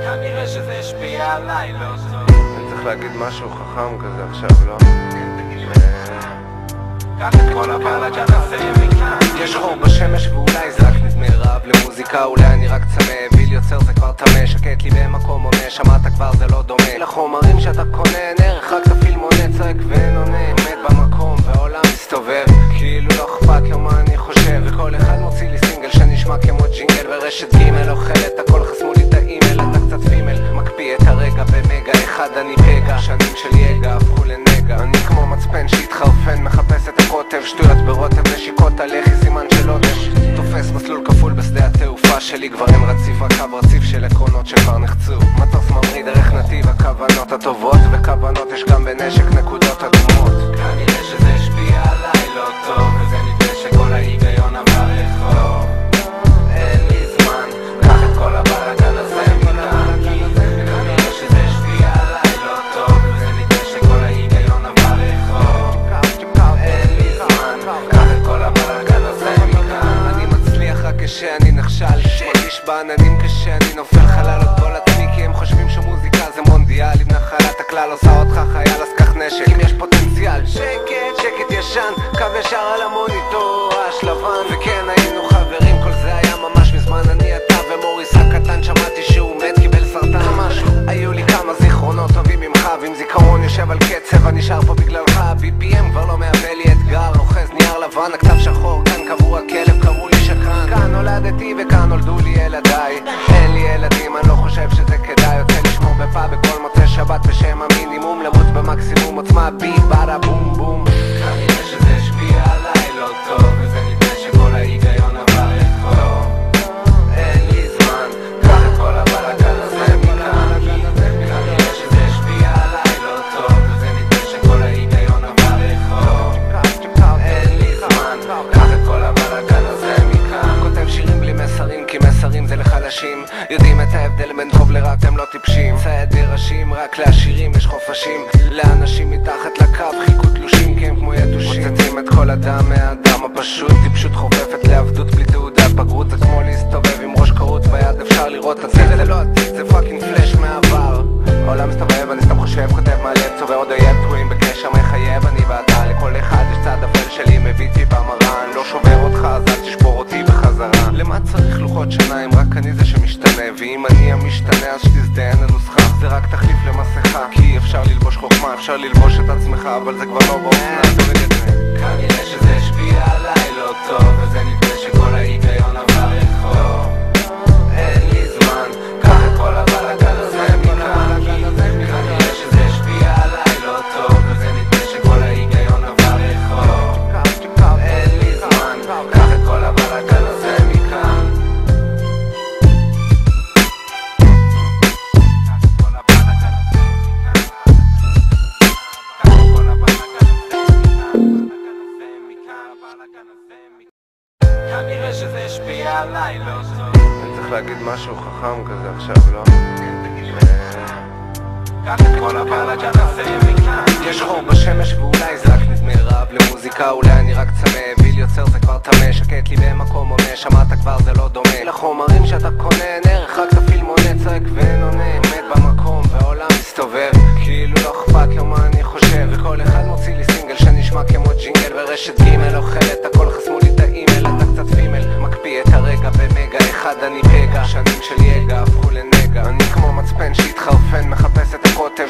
כנראה שזה השפיע עליי לא טוב. אני צריך להגיד משהו חכם כזה עכשיו, לא? קח את כל הבלגן הזה מכאן. יש חור בשמש ואולי זה רק נדמה רב למוזיקה, אולי אני רק צמא, ויל יוצר זה כבר תמה, שקט לי במקום עונה, שמעת כבר זה לא דומה לחומרים שאתה קונה, אין ערך, רק תפיל מונה, צועק ואין עונה, עומד במקום והעולם מסתובב, כאילו לא אכפת לו מה אני חושב, וכל אחד מוציא לי סינגל שנשמע כמו ג'ינגל, ורשת ג' אוכלת הכל, חסמו לי את האימייל, אתה קצת פימל, מקפיא את הרגע במגה, אחד אני פגע, שנים של יגע הפכו לנגע, אני כמו מצפן שהתחרפן, מחפש את הקוטב, שטויות ברוטב, נשיקות הלחי, סימן של עודש, תופס מסלול כפול בשדה התעופה שלי, כבר אין רציף, רק קו רציף של עקרונות שכבר נחצו, מטוס ממריא דרך נתיב הכוונות הטובות, וכוונות יש גם בנשק נקודות אדומות. כנראה שזה השפיע עליי לא טוב, וזה נדמה שכל ההיגיון עבר רחוב. אין לי זמן, קח את כל הבלגן הזה מכאן. כנראה שזה השפיע עליי לא טוב, וזה נדמה שכל ההיגיון עבר רחוב. אין לי זמן, קח את כל הבלגן הזה מכאן. אני מצליח רק כשאני נכשל, מרגיש בעננים כשאני נופל חלל עוד כל עצמי, כי הם חושבים שמוזיקה זה מונדיאל, אם נחלת הכלל עושה אותך חייל אז קח נשק, אם יש פוטנציאל. שקט ישן, קו ישר על המוניטור השלבן, וכן היינו חברים, כל זה היה ממש מזמן, אני אתה ומוריס הקטן, שמעתי שהוא מת, קיבל סרטן משהו, היו לי כמה זיכרונות טובים ממך, ועם זיכרון יושב על קצב, אני נשאר פה בגללך, ה-BPM כבר לא מהווה לי אתגר, אוחז נייר לבן, הכתב שחור, כאן קבוע כלב, קראו לי שקרן, כאן נולדתי וכאן נולדו לי ילדיי, אין לי ילדים, אני לא חושב שזה כדאי, יוצא לשמור בפה בכל מוצא שבת בשם המינימום, למות במקסימום עוצמה בי בדה בום בום. כנראה שזה השפיע עליי לא טוב, וזה נדמה שכל ההיגיון עבר רחוב. אין לי זמן, קח את כל הבלגן הזה מכאן. כנראה שזה השפיע עליי לא טוב, וזה נדמה שכל ההיגיון עבר רחוב. אין לי זמן, קח את כל הבלגן הזה מכאן. כותב שירים בלי מסרים, כי מסרים זה לחלשים, יודעים את ההבדל בין טוב לרע, אתם לא טיפשים, ציידי ראשים, רק לעשירים יש חופשים, לאנשים מתחת לקו חילקו תלושים, כי הם כמו יתושים, מוצצים את כל אדם מהאדם הפשוט, טיפשות חופפת לעבדות בלי תעודת בגרות, זה כמו להסתובב עם ראש כרות ביד, אפשר לראות את זה לא עתיד, זה פאקינג פלאש מהעבר, העולם מסתובב, אני סתם חושב, כותב מהלב, צובר עוד אויב, תקועים בקשר מחייב, אני ואתה, לכל אחד יש צד אפל שלי, מביתי במראה, אני לא שובר אותך, אז אל תשבור אותי בחזרה, למה צריך לוחות שיניים, רק אני זה שמשתנה, ואם אני המשתנה אז שתזדיין הנוסחה, זה רק תחליף למסכה, כי אפשר ללבוש חוכמה, אפשר ללבוש את עצמך, אבל זה כבר לא באופנה, כנראה שזה השפיע עליי לא טוב, וזה נדמה שכל ההיגיון עבר רחוב. אין לי זמן, קח את כל הבלגן הזה מכאן. כנראה שזה השפיע עליי לא טוב, וזה נדמה שכל ההיגיון עבר רחוב. אין לי זמן, קח את כל הבלגן הזה מכאן. כנראה שזה השפיע עליי לא טוב. אני צריך להגיד משהו חכם כזה עכשיו, לא? קח את כל הבלגן הזה מכאן. יש חור בשמש ואולי זה רק נדמה רב למוזיקה, אולי אני רק צמא, ויל יוצר זה כבר תמה, שקט לי במקום עונה, שמעת כבר זה לא דומה לחומרים שאתה קונה, אין ערך, רק תפיל מונה, צועק ואין עונה, עומד במקום והעולם מסתובב, כאילו לא אכפת לו מה אני חושב, וכל אחד מוציא לי סינגל שנשמע כמו ג'ינגל, ורשת ג' אוכלת הכל, חסמו לי את האימייל, אתה קצת פימל, מקפיא את הרגע במגה, אחד אני פגע, שנים של יגע הפכו לנגע, אני כמו מצפן שהתחרפן, מחפש את הקוטב,